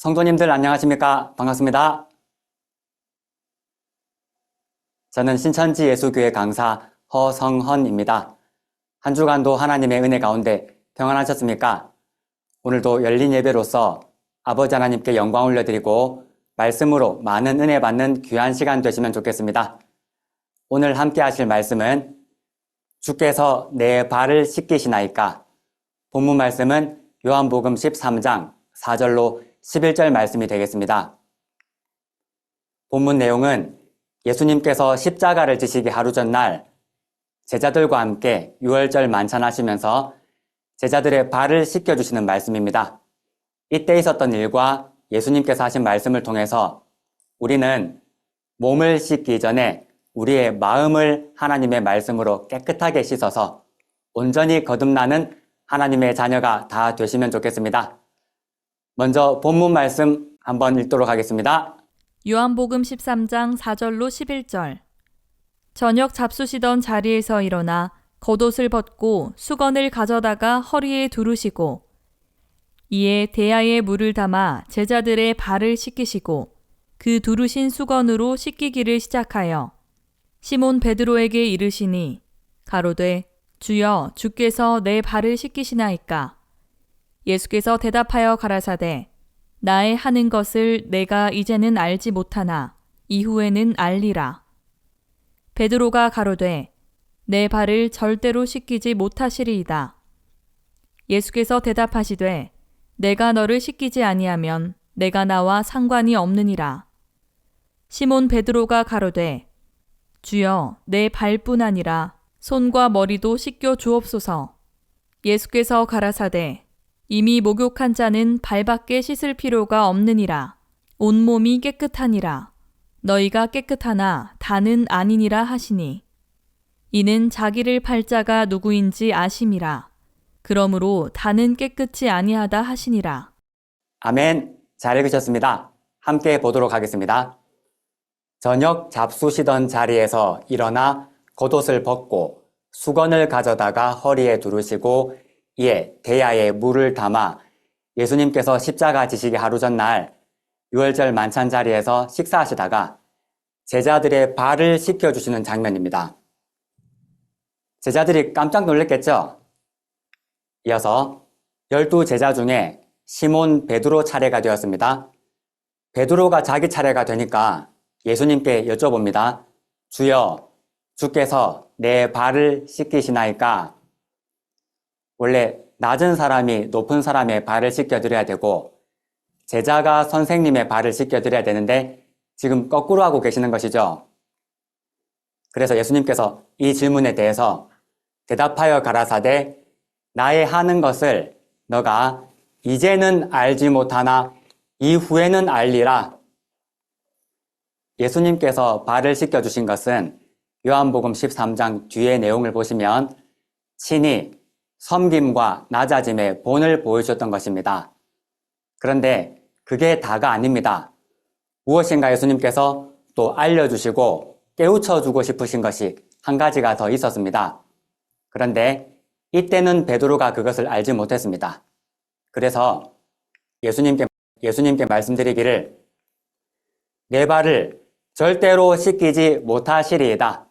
성도님들 안녕하십니까? 반갑습니다. 저는 신천지 예수교회 강사 허성헌입니다. 한 주간도 하나님의 은혜 가운데 평안하셨습니까? 오늘도 열린 예배로서 아버지 하나님께 영광 올려드리고 말씀으로 많은 은혜 받는 귀한 시간 되시면 좋겠습니다. 오늘 함께 하실 말씀은 주께서 내 발을 씻기시나이까? 본문 말씀은 요한복음 13장 4절로 11절 말씀이 되겠습니다. 본문 내용은 예수님께서 십자가를 지시기 하루 전날 제자들과 함께 유월절 만찬하시면서 제자들의 발을 씻겨주시는 말씀입니다. 이때 있었던 일과 예수님께서 하신 말씀을 통해서 우리는 몸을 씻기 전에 우리의 마음을 하나님의 말씀으로 깨끗하게 씻어서 온전히 거듭나는 하나님의 자녀가 다 되시면 좋겠습니다. 먼저 본문 말씀 한번 읽도록 하겠습니다. 요한복음 13장 4절로 11절. 저녁 잡수시던 자리에서 일어나 겉옷을 벗고 수건을 가져다가 허리에 두르시고 이에 대야에 물을 담아 제자들의 발을 씻기시고 그 두르신 수건으로 씻기기를 시작하여 시몬 베드로에게 이르시니 가로되 주여 주께서 내 발을 씻기시나이까? 예수께서 대답하여 가라사대 나의 하는 것을 내가 이제는 알지 못하나 이후에는 알리라. 베드로가 가로되 내 발을 절대로 씻기지 못하시리이다. 예수께서 대답하시되 내가 너를 씻기지 아니하면 내가 나와 상관이 없느니라. 시몬 베드로가 가로되 주여 내 발뿐 아니라 손과 머리도 씻겨 주옵소서. 예수께서 가라사대 이미 목욕한 자는 발밖에 씻을 필요가 없느니라. 온몸이 깨끗하니라. 너희가 깨끗하나 다는 아니니라 하시니 이는 자기를 팔 자가 누구인지 아심이라. 그러므로 다는 깨끗이 아니하다 하시니라. 아멘. 잘 읽으셨습니다. 함께 보도록 하겠습니다. 저녁 잡수시던 자리에서 일어나 겉옷을 벗고 수건을 가져다가 허리에 두르시고 이에 대야에 물을 담아 예수님께서 십자가 지시기 하루 전날 유월절 만찬 자리에서 식사하시다가 제자들의 발을 씻겨주시는 장면입니다. 제자들이 깜짝 놀랐겠죠? 이어서 12제자 중에 시몬 베드로 차례가 되었습니다. 베드로가 자기 차례가 되니까 예수님께 여쭤봅니다. 주여, 주께서 내 발을 씻기시나이까? 원래 낮은 사람이 높은 사람의 발을 씻겨드려야 되고 제자가 선생님의 발을 씻겨드려야 되는데 지금 거꾸로 하고 계시는 것이죠. 그래서 예수님께서 이 질문에 대해서 대답하여 가라사대 나의 하는 것을 너가 이제는 알지 못하나 이후에는 알리라. 예수님께서 발을 씻겨주신 것은 요한복음 13장 뒤의 내용을 보시면 친히 섬김과 낮아짐의 본을 보여주셨던 것입니다. 그런데 그게 다가 아닙니다. 무엇인가 예수님께서 또 알려주시고 깨우쳐주고 싶으신 것이 한 가지가 더 있었습니다. 그런데 이때는 베드로가 그것을 알지 못했습니다. 그래서 예수님께 말씀드리기를 내 발을 절대로 씻기지 못하시리이다.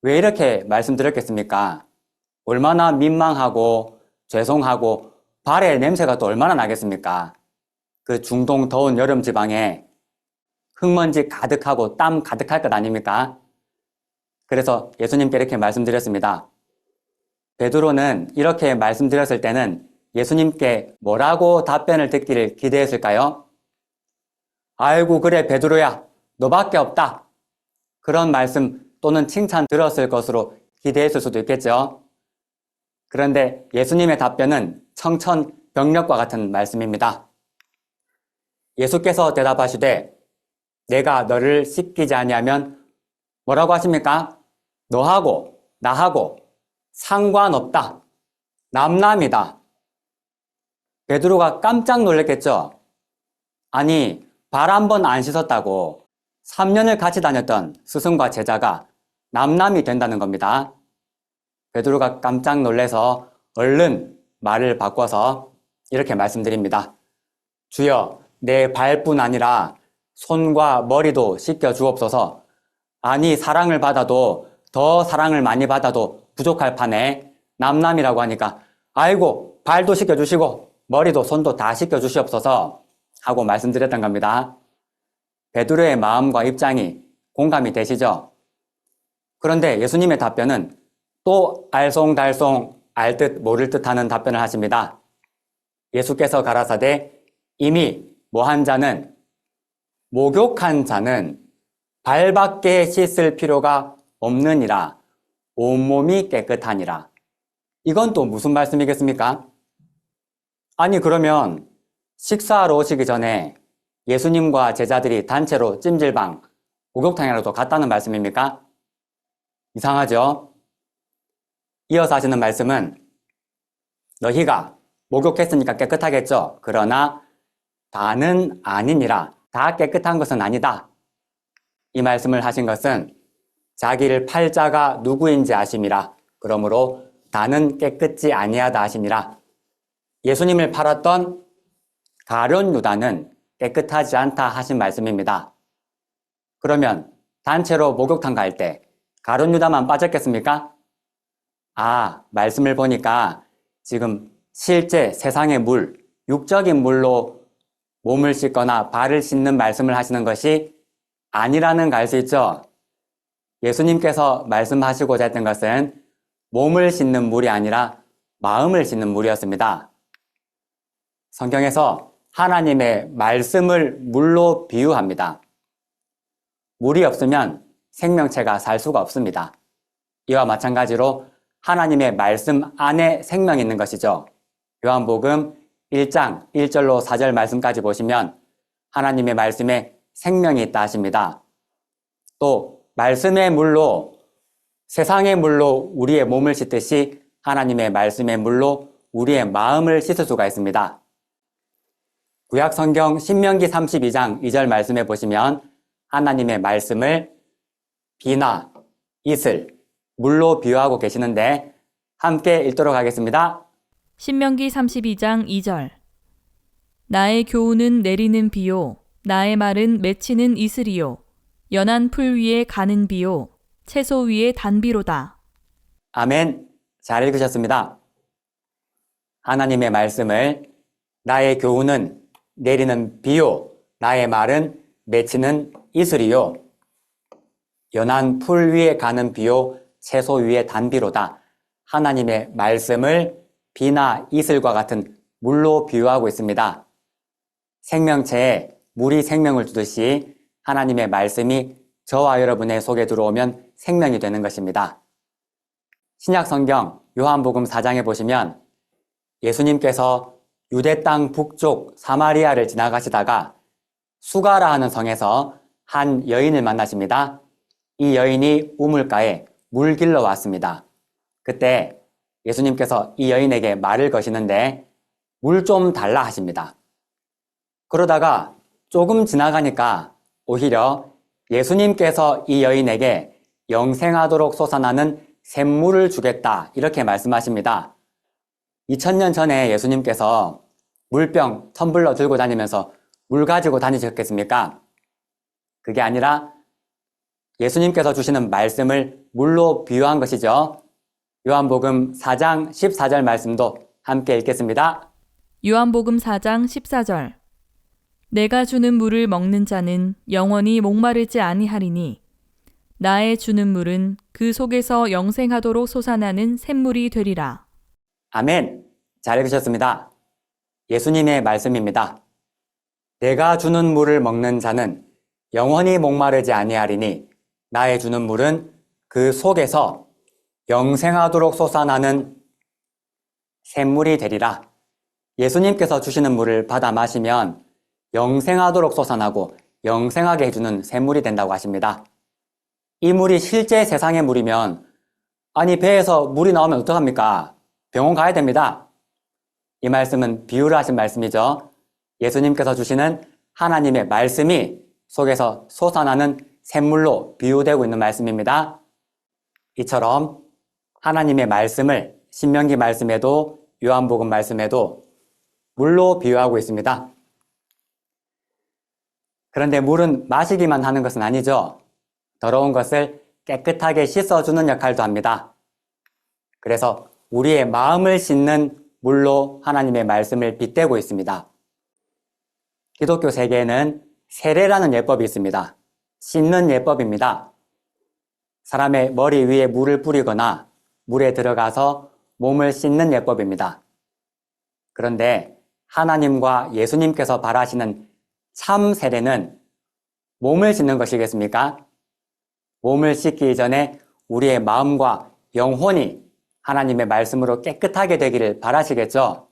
왜 이렇게 말씀드렸겠습니까? 얼마나 민망하고 죄송하고 발에 냄새가 또 얼마나 나겠습니까? 그 중동 더운 여름 지방에 흙먼지 가득하고 땀 가득할 것 아닙니까? 그래서 예수님께 이렇게 말씀드렸습니다. 베드로는 이렇게 말씀드렸을 때는 예수님께 뭐라고 답변을 듣기를 기대했을까요? 아이고 그래 베드로야 너밖에 없다. 그런 말씀 또는 칭찬 들었을 것으로 기대했을 수도 있겠죠. 그런데 예수님의 답변은 청천벽력과 같은 말씀입니다. 예수께서 대답하시되 내가 너를 씻기지 아니하면 뭐라고 하십니까? 너하고 나하고 상관없다. 남남이다. 베드로가 깜짝 놀랐겠죠? 아니 발 한 번 안 씻었다고 3년을 같이 다녔던 스승과 제자가 남남이 된다는 겁니다. 베드로가 깜짝 놀라서 얼른 말을 바꿔서 이렇게 말씀드립니다. 주여, 내 발뿐 아니라 손과 머리도 씻겨 주옵소서. 아니, 사랑을 받아도 더 사랑을 많이 받아도 부족할 판에 남남이라고 하니까 아이고, 발도 씻겨 주시고 머리도 손도 다 씻겨 주시옵소서 하고 말씀드렸던 겁니다. 베드로의 마음과 입장이 공감이 되시죠? 그런데 예수님의 답변은 또 알쏭달쏭 알듯 모를 듯 하는 답변을 하십니다. 예수께서 가라사대 이미 뭐한 자는 목욕한 자는 발밖에 씻을 필요가 없느니라 온몸이 깨끗하니라. 이건 또 무슨 말씀이겠습니까? 아니 그러면 식사하러 오시기 전에 예수님과 제자들이 단체로 찜질방, 목욕탕이라도 갔다는 말씀입니까? 이상하죠? 이어서 하시는 말씀은 너희가 목욕했으니까 깨끗하겠죠. 그러나 다는 아니니라. 다 깨끗한 것은 아니다. 이 말씀을 하신 것은 자기를 팔 자가 누구인지 아심이라. 그러므로 다는 깨끗지 아니하다 하시니라. 예수님을 팔았던 가룟 유다는 깨끗하지 않다 하신 말씀입니다. 그러면 단체로 목욕탕 갈 때 가룟 유다만 빠졌겠습니까? 아, 말씀을 보니까 지금 실제 세상의 물, 육적인 물로 몸을 씻거나 발을 씻는 말씀을 하시는 것이 아니라는 거 알 수 있죠? 예수님께서 말씀하시고자 했던 것은 몸을 씻는 물이 아니라 마음을 씻는 물이었습니다. 성경에서 하나님의 말씀을 물로 비유합니다. 물이 없으면 생명체가 살 수가 없습니다. 이와 마찬가지로 하나님의 말씀 안에 생명이 있는 것이죠. 요한복음 1장 1절로 4절 말씀까지 보시면 하나님의 말씀에 생명이 있다 하십니다. 또 말씀의 물로 세상의 물로 우리의 몸을 씻듯이 하나님의 말씀의 물로 우리의 마음을 씻을 수가 있습니다. 구약 성경 신명기 32장 2절 말씀에 보시면 하나님의 말씀을 비나 이슬, 물로 비유하고 계시는데 함께 읽도록 하겠습니다. 신명기 32장 2절. 나의 교훈은 내리는 비요, 나의 말은 맺히는 이슬이요, 연한 풀 위에 가는 비요, 채소 위에 단비로다. 아멘. 잘 읽으셨습니다. 하나님의 말씀을 나의 교훈은 내리는 비요, 나의 말은 맺히는 이슬이요, 연한 풀 위에 가는 비요, 채소 위에 단비로다. 하나님의 말씀을 비나 이슬과 같은 물로 비유하고 있습니다. 생명체에 물이 생명을 주듯이 하나님의 말씀이 저와 여러분의 속에 들어오면 생명이 되는 것입니다. 신약 성경 요한복음 4장에 보시면 예수님께서 유대 땅 북쪽 사마리아를 지나가시다가 수가라 하는 성에서 한 여인을 만나십니다. 이 여인이 우물가에 물 길러 왔습니다. 그때 예수님께서 이 여인에게 말을 거시는데 물 좀 달라 하십니다. 그러다가 조금 지나가니까 오히려 예수님께서 이 여인에게 영생하도록 솟아나는 샘물을 주겠다 이렇게 말씀하십니다. 2000년 전에 예수님께서 물병, 텀블러 들고 다니면서 물 가지고 다니셨겠습니까? 그게 아니라 예수님께서 주시는 말씀을 물로 비유한 것이죠. 요한복음 4장 14절 말씀도 함께 읽겠습니다. 요한복음 4장 14절. 내가 주는 물을 먹는 자는 영원히 목마르지 아니하리니 나의 주는 물은 그 속에서 영생하도록 솟아나는 샘물이 되리라. 아멘. 잘 읽으셨습니다. 예수님의 말씀입니다. 내가 주는 물을 먹는 자는 영원히 목마르지 아니하리니 나의 주는 물은 그 속에서 영생하도록 솟아나는 샘물이 되리라. 예수님께서 주시는 물을 받아 마시면 영생하도록 솟아나고 영생하게 해주는 샘물이 된다고 하십니다. 이 물이 실제 세상의 물이면 아니 배에서 물이 나오면 어떡합니까? 병원 가야 됩니다. 이 말씀은 비유를 하신 말씀이죠. 예수님께서 주시는 하나님의 말씀이 속에서 솟아나는 샘물로 비유되고 있는 말씀입니다. 이처럼 하나님의 말씀을 신명기 말씀에도 요한복음 말씀에도 물로 비유하고 있습니다. 그런데 물은 마시기만 하는 것은 아니죠. 더러운 것을 깨끗하게 씻어주는 역할도 합니다. 그래서 우리의 마음을 씻는 물로 하나님의 말씀을 빗대고 있습니다. 기독교 세계에는 세례라는 예법이 있습니다. 씻는 예법입니다. 사람의 머리 위에 물을 뿌리거나 물에 들어가서 몸을 씻는 예법입니다. 그런데 하나님과 예수님께서 바라시는 참 세례는 몸을 씻는 것이겠습니까? 몸을 씻기 전에 우리의 마음과 영혼이 하나님의 말씀으로 깨끗하게 되기를 바라시겠죠?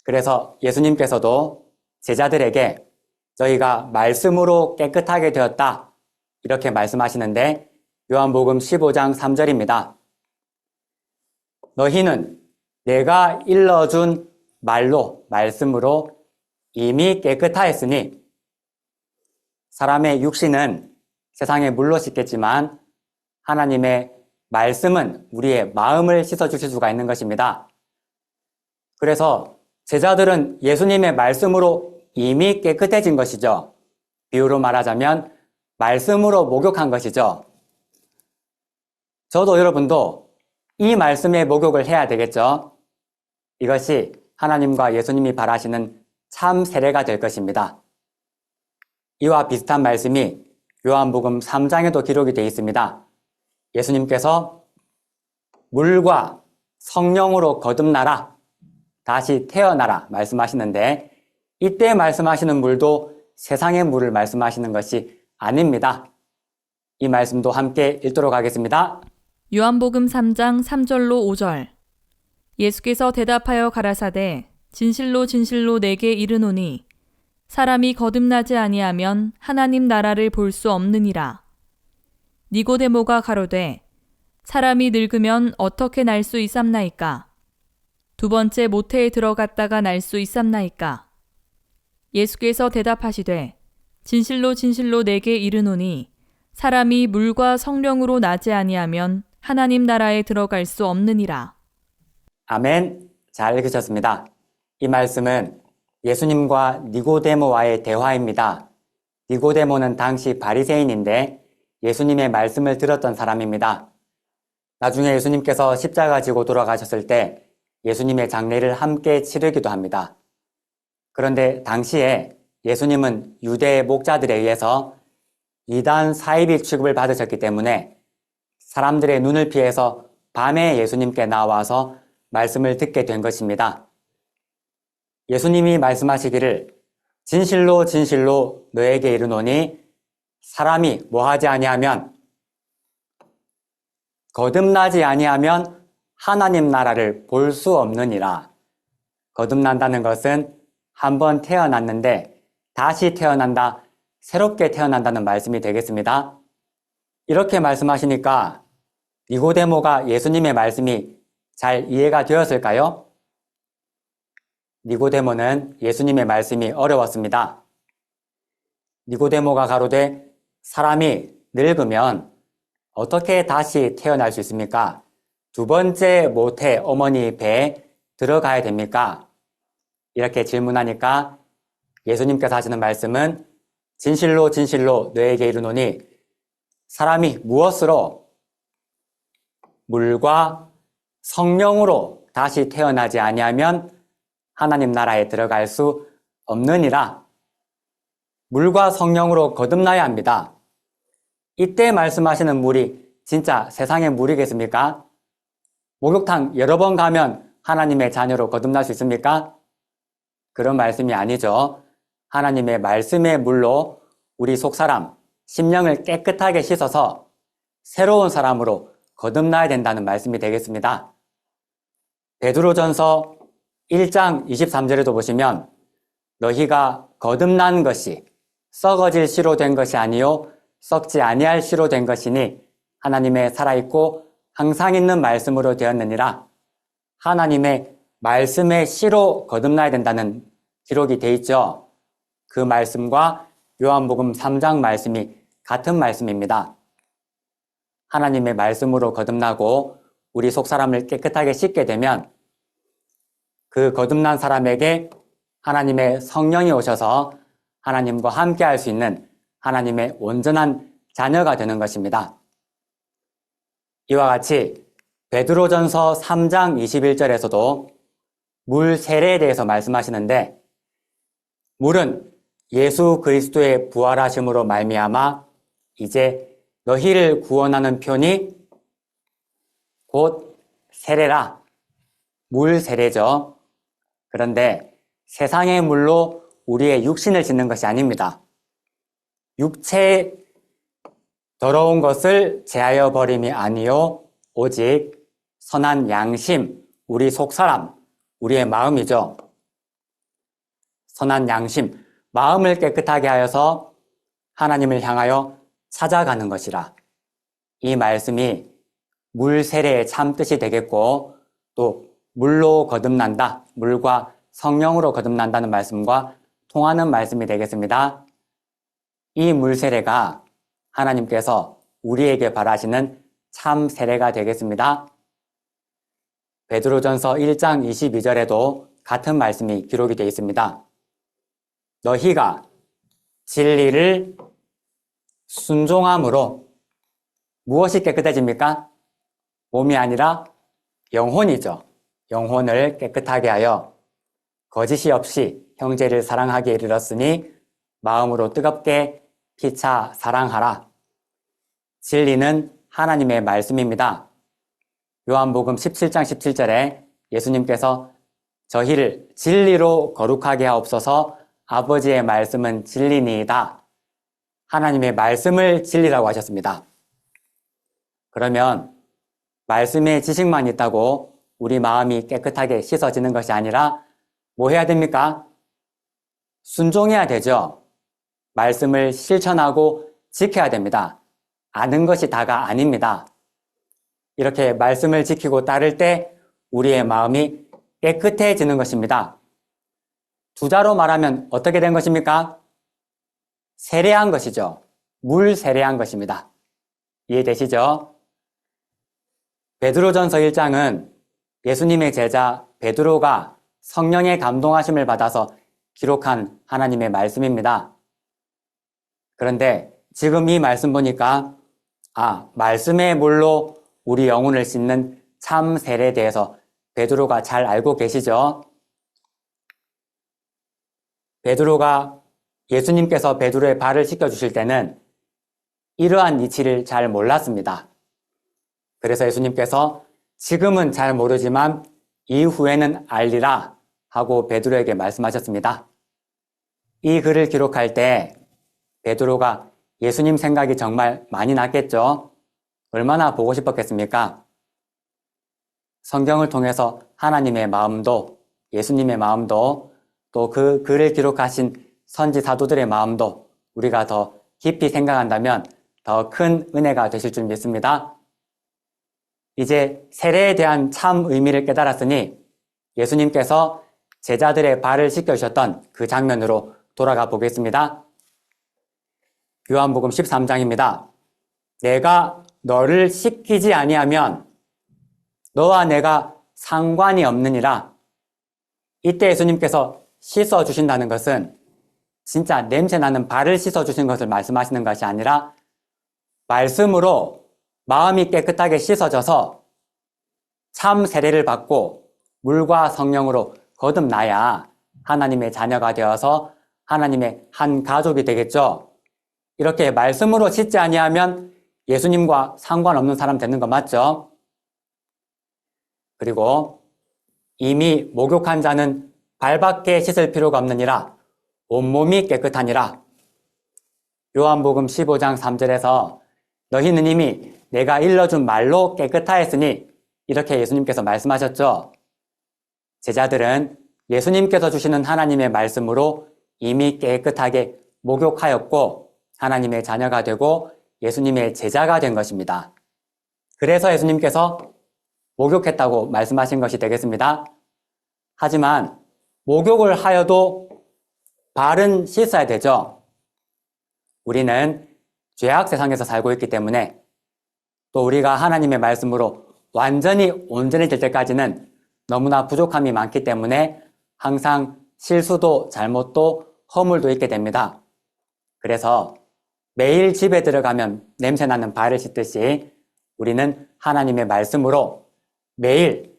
그래서 예수님께서도 제자들에게 저희가 말씀으로 깨끗하게 되었다 이렇게 말씀하시는데 요한복음 15장 3절입니다. 너희는 내가 일러준 말로 말씀으로 이미 깨끗하였으니 사람의 육신은 세상의 물로 씻겠지만 하나님의 말씀은 우리의 마음을 씻어주실 수가 있는 것입니다. 그래서 제자들은 예수님의 말씀으로 이미 깨끗해진 것이죠. 비유로 말하자면 말씀으로 목욕한 것이죠. 저도 여러분도 이 말씀의 목욕을 해야 되겠죠. 이것이 하나님과 예수님이 바라시는 참 세례가 될 것입니다. 이와 비슷한 말씀이 요한복음 3장에도 기록이 되어 있습니다. 예수님께서 물과 성령으로 거듭나라, 다시 태어나라 말씀하시는데 이때 말씀하시는 물도 세상의 물을 말씀하시는 것이 아닙니다. 이 말씀도 함께 읽도록 하겠습니다. 요한복음 3장 3절로 5절. 예수께서 대답하여 가라사대 진실로 진실로 내게 이르노니 사람이 거듭나지 아니하면 하나님 나라를 볼 수 없느니라. 니고데모가 가로되 사람이 늙으면 어떻게 날 수 있삼나이까? 두 번째 모태에 들어갔다가 날 수 있삼나이까? 예수께서 대답하시되 진실로 진실로 내게 이르노니 사람이 물과 성령으로 나지 아니하면 하나님 나라에 들어갈 수 없느니라. 아멘. 잘 읽으셨습니다. 이 말씀은 예수님과 니고데모와의 대화입니다. 니고데모는 당시 바리새인인데 예수님의 말씀을 들었던 사람입니다. 나중에 예수님께서 십자가 지고 돌아가셨을 때 예수님의 장례를 함께 치르기도 합니다. 그런데 당시에 예수님은 유대 목자들에 의해서 이단 사이비 취급을 받으셨기 때문에 사람들의 눈을 피해서 밤에 예수님께 나와서 말씀을 듣게 된 것입니다. 예수님이 말씀하시기를 진실로 진실로 너에게 이르노니 사람이 뭐하지 아니하면 거듭나지 아니하면 하나님 나라를 볼 수 없느니라. 거듭난다는 것은 한번 태어났는데 다시 태어난다, 새롭게 태어난다는 말씀이 되겠습니다. 이렇게 말씀하시니까 니고데모가 예수님의 말씀이 잘 이해가 되었을까요? 니고데모는 예수님의 말씀이 어려웠습니다. 니고데모가 가로되 사람이 늙으면 어떻게 다시 태어날 수 있습니까? 두 번째 모태 어머니 배에 들어가야 됩니까? 이렇게 질문하니까 예수님께서 하시는 말씀은 진실로 진실로 너에게 이르노니 사람이 무엇으로? 물과 성령으로 다시 태어나지 아니하면 하나님 나라에 들어갈 수 없느니라. 물과 성령으로 거듭나야 합니다. 이때 말씀하시는 물이 진짜 세상의 물이겠습니까? 목욕탕 여러 번 가면 하나님의 자녀로 거듭날 수 있습니까? 그런 말씀이 아니죠. 하나님의 말씀의 물로 우리 속사람, 심령을 깨끗하게 씻어서 새로운 사람으로 거듭나야 된다는 말씀이 되겠습니다. 베드로전서 1장 23절에도 보시면 너희가 거듭난 것이 썩어질 씨로 된 것이 아니요 썩지 아니할 씨로 된 것이니 하나님의 살아있고 항상 있는 말씀으로 되었느니라. 하나님의 말씀의 씨로 거듭나야 된다는 기록이 돼 있죠. 그 말씀과 요한복음 3장 말씀이 같은 말씀입니다. 하나님의 말씀으로 거듭나고 우리 속사람을 깨끗하게 씻게 되면 그 거듭난 사람에게 하나님의 성령이 오셔서 하나님과 함께 할 수 있는 하나님의 온전한 자녀가 되는 것입니다. 이와 같이 베드로전서 3장 21절에서도 물 세례에 대해서 말씀하시는데, 물은 예수 그리스도의 부활하심으로 말미암아 이제 너희를 구원하는 편이 곧 세례라. 물 세례죠. 그런데 세상의 물로 우리의 육신을 씻는 것이 아닙니다. 육체의 더러운 것을 제하여 버림이 아니요 오직 선한 양심, 우리 속사람, 우리의 마음이죠. 선한 양심, 마음을 깨끗하게 하여서 하나님을 향하여 찾아가는 것이라. 이 말씀이 물 세례의 참 뜻이 되겠고, 또 물로 거듭난다, 물과 성령으로 거듭난다는 말씀과 통하는 말씀이 되겠습니다. 이 물 세례가 하나님께서 우리에게 바라시는 참 세례가 되겠습니다. 베드로전서 1장 22절에도 같은 말씀이 기록이 되어 있습니다. 너희가 진리를 순종함으로 무엇이 깨끗해집니까? 몸이 아니라 영혼이죠. 영혼을 깨끗하게 하여 거짓이 없이 형제를 사랑하게 이르렀으니 마음으로 뜨겁게 피차 사랑하라. 진리는 하나님의 말씀입니다. 요한복음 17장 17절에 예수님께서 저희를 진리로 거룩하게 하옵소서, 아버지의 말씀은 진리니이다. 하나님의 말씀을 진리라고 하셨습니다. 그러면 말씀의 지식만 있다고 우리 마음이 깨끗하게 씻어지는 것이 아니라 뭐 해야 됩니까? 순종해야 되죠. 말씀을 실천하고 지켜야 됩니다. 아는 것이 다가 아닙니다. 이렇게 말씀을 지키고 따를 때 우리의 마음이 깨끗해지는 것입니다. 두자로 말하면 어떻게 된 것입니까? 세례한 것이죠. 물 세례한 것입니다. 이해되시죠? 베드로전서 1장은 예수님의 제자 베드로가 성령의 감동하심을 받아서 기록한 하나님의 말씀입니다. 그런데 지금 이 말씀 보니까 말씀의 물로 우리 영혼을 씻는 참 세례에 대해서 베드로가 잘 알고 계시죠? 베드로가 예수님께서 베드로의 발을 씻겨주실 때는 이러한 이치를 잘 몰랐습니다. 그래서 예수님께서 지금은 잘 모르지만 이후에는 알리라 하고 베드로에게 말씀하셨습니다. 이 글을 기록할 때 베드로가 예수님 생각이 정말 많이 났겠죠? 얼마나 보고 싶었겠습니까? 성경을 통해서 하나님의 마음도, 예수님의 마음도, 또 그 글을 기록하신 선지 사도들의 마음도 우리가 더 깊이 생각한다면 더 큰 은혜가 되실 줄 믿습니다. 이제 세례에 대한 참 의미를 깨달았으니 예수님께서 제자들의 발을 씻겨주셨던 그 장면으로 돌아가 보겠습니다. 요한복음 13장입니다. 내가 너를 씻기지 아니하면 너와 내가 상관이 없느니라. 이때 예수님께서 씻어주신다는 것은 진짜 냄새나는 발을 씻어주신 것을 말씀하시는 것이 아니라 말씀으로 마음이 깨끗하게 씻어져서 참 세례를 받고 물과 성령으로 거듭나야 하나님의 자녀가 되어서 하나님의 한 가족이 되겠죠. 이렇게 말씀으로 씻지 아니하면 예수님과 상관없는 사람 되는 거 맞죠? 그리고 이미 목욕한 자는 발밖에 씻을 필요가 없느니라 온몸이 깨끗하니라. 요한복음 15장 3절에서 너희는 이미 내가 일러준 말로 깨끗하였으니 이렇게 예수님께서 말씀하셨죠. 제자들은 예수님께서 주시는 하나님의 말씀으로 이미 깨끗하게 목욕하였고 하나님의 자녀가 되고 예수님의 제자가 된 것입니다. 그래서 예수님께서 목욕했다고 말씀하신 것이 되겠습니다. 하지만 목욕을 하여도 발은 씻어야 되죠. 우리는 죄악 세상에서 살고 있기 때문에 또 우리가 하나님의 말씀으로 완전히 온전해질 때까지는 너무나 부족함이 많기 때문에 항상 실수도 잘못도 허물도 있게 됩니다. 그래서 매일 집에 들어가면 냄새나는 발을 씻듯이 우리는 하나님의 말씀으로 매일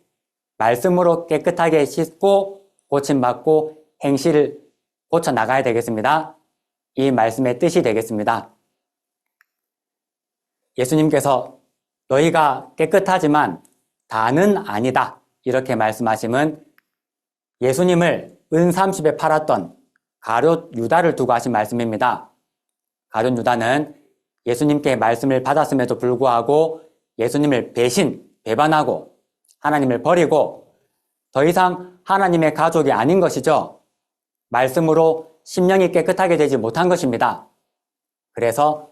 말씀으로 깨끗하게 씻고 고침받고 행실을 고쳐나가야 되겠습니다. 이 말씀의 뜻이 되겠습니다. 예수님께서 너희가 깨끗하지만 다는 아니다 이렇게 말씀하심은 예수님을 은30에 팔았던 가룟 유다를 두고 하신 말씀입니다. 가룟 유다는 예수님께 말씀을 받았음에도 불구하고 예수님을 배반하고 하나님을 버리고 더 이상 하나님의 가족이 아닌 것이죠. 말씀으로 심령이 깨끗하게 되지 못한 것입니다. 그래서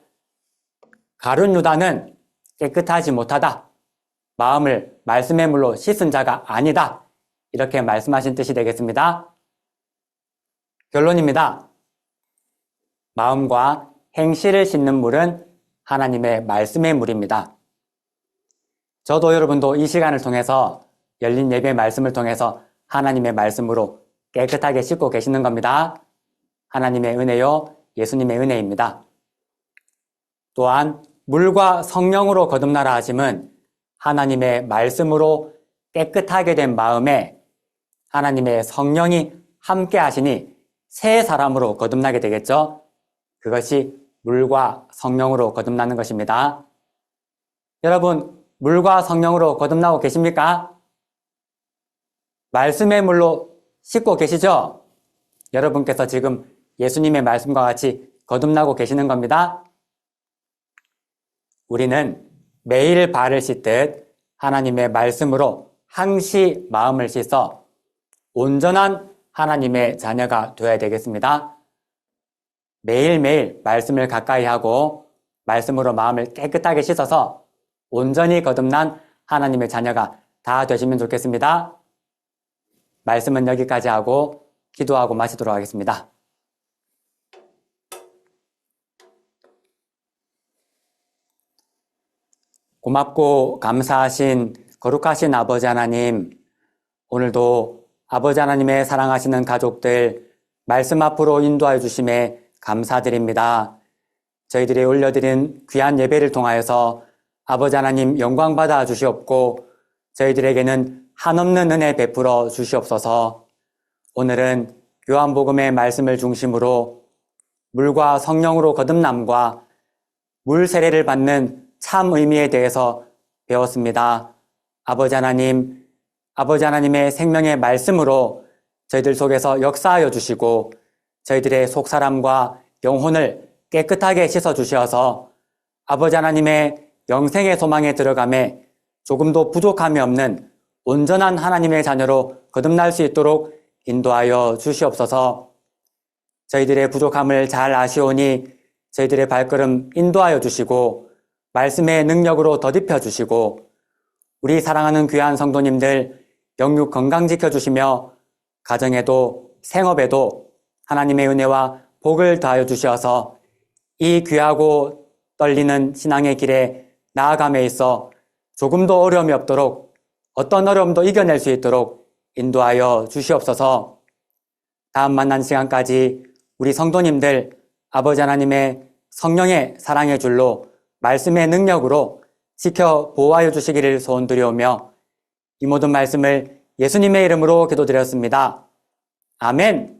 가룟 유다는 깨끗하지 못하다. 마음을 말씀의 물로 씻은 자가 아니다. 이렇게 말씀하신 뜻이 되겠습니다. 결론입니다. 마음과 행실을 씻는 물은 하나님의 말씀의 물입니다. 저도 여러분도 이 시간을 통해서 열린 예배 말씀을 통해서 하나님의 말씀으로 깨끗하게 씻고 계시는 겁니다. 하나님의 은혜요, 예수님의 은혜입니다. 또한 물과 성령으로 거듭나라 하심은 하나님의 말씀으로 깨끗하게 된 마음에 하나님의 성령이 함께 하시니 새 사람으로 거듭나게 되겠죠. 그것이 물과 성령으로 거듭나는 것입니다. 여러분, 물과 성령으로 거듭나고 계십니까? 말씀의 물로 씻고 계시죠? 여러분께서 지금 예수님의 말씀과 같이 거듭나고 계시는 겁니다. 우리는 매일 발을 씻듯 하나님의 말씀으로 항시 마음을 씻어 온전한 하나님의 자녀가 되어야 되겠습니다. 매일매일 말씀을 가까이 하고 말씀으로 마음을 깨끗하게 씻어서 온전히 거듭난 하나님의 자녀가 다 되시면 좋겠습니다. 말씀은 여기까지 하고 기도하고 마치도록 하겠습니다. 고맙고 감사하신 거룩하신 아버지 하나님, 오늘도 아버지 하나님의 사랑하시는 가족들 말씀 앞으로 인도하여 주심에 감사드립니다. 저희들이 올려드린 귀한 예배를 통하여서 아버지 하나님 영광 받아 주시옵고 저희들에게는 한없는 은혜 베풀어 주시옵소서. 오늘은 요한복음의 말씀을 중심으로 물과 성령으로 거듭남과 물 세례를 받는 참 의미에 대해서 배웠습니다. 아버지 하나님, 아버지 하나님의 생명의 말씀으로 저희들 속에서 역사하여 주시고 저희들의 속사람과 영혼을 깨끗하게 씻어 주셔서 아버지 하나님의 영생의 소망에 들어감에 조금도 부족함이 없는 온전한 하나님의 자녀로 거듭날 수 있도록 인도하여 주시옵소서. 저희들의 부족함을 잘 아시오니 저희들의 발걸음 인도하여 주시고 말씀의 능력으로 더딥혀 주시고 우리 사랑하는 귀한 성도님들 영육 건강 지켜주시며 가정에도 생업에도 하나님의 은혜와 복을 더하여 주셔서 이 귀하고 떨리는 신앙의 길에 나아감에 있어 조금도 어려움이 없도록 어떤 어려움도 이겨낼 수 있도록 인도하여 주시옵소서. 다음 만난 시간까지 우리 성도님들 아버지 하나님의 성령의 사랑의 줄로 말씀의 능력으로 지켜 보호하여 주시기를 소원드리오며 이 모든 말씀을 예수님의 이름으로 기도드렸습니다. 아멘.